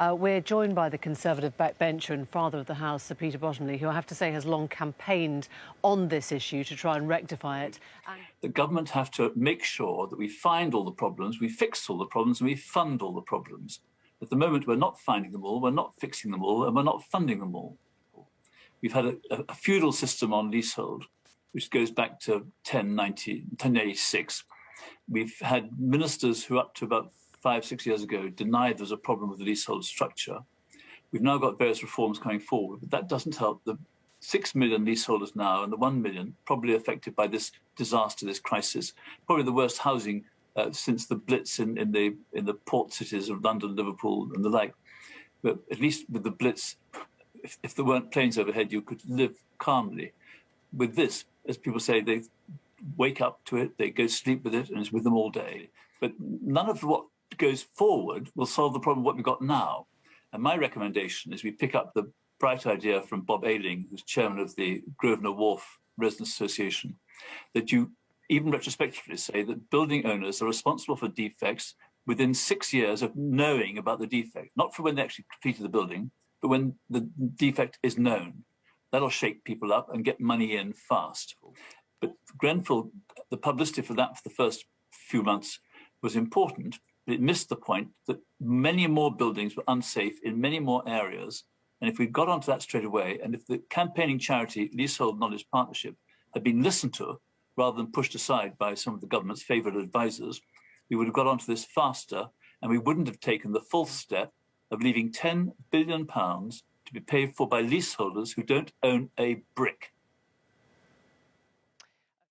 We're joined by the Conservative backbencher and father of the House, Sir Peter Bottomley, who I have to say has long campaigned on this issue to try and rectify it. The government have to make sure that we find all the problems, we fix all the problems, and we fund all the problems. At the moment, we're not finding them all, we're not fixing them all, and we're not funding them all. We've had a feudal system on leasehold, which goes back to 1086. We've had ministers who, up to about 5-6 years ago, denied there's a problem with the leasehold structure. We've now got various reforms coming forward, but that doesn't help the 6 million leaseholders now and the 1 million probably affected by this disaster, this crisis. Probably the worst housing since the Blitz in the port cities of London, Liverpool, and the like. But at least with the Blitz, if there weren't planes overhead, you could live calmly. With this, as people say, they wake up to it, they go to sleep with it, and it's with them all day. But none of what goes forward will solve the problem of what we've got now. And my recommendation is we pick up the bright idea from Bob Ayling, who's chairman of the Grosvenor Wharf Residents Association, that you even retrospectively say that building owners are responsible for defects within 6 years of knowing about the defect, not for when they actually completed the building, but when the defect is known. That'll shake people up and get money in fast. But Grenfell, the publicity for that for the first few months was important, but it missed the point that many more buildings were unsafe in many more areas. And if we got onto that straight away, and if the campaigning charity Leasehold Knowledge Partnership had been listened to rather than pushed aside by some of the government's favoured advisors, we would have got onto this faster, and we wouldn't have taken the full step of leaving £10 billion to be paid for by leaseholders who don't own a brick.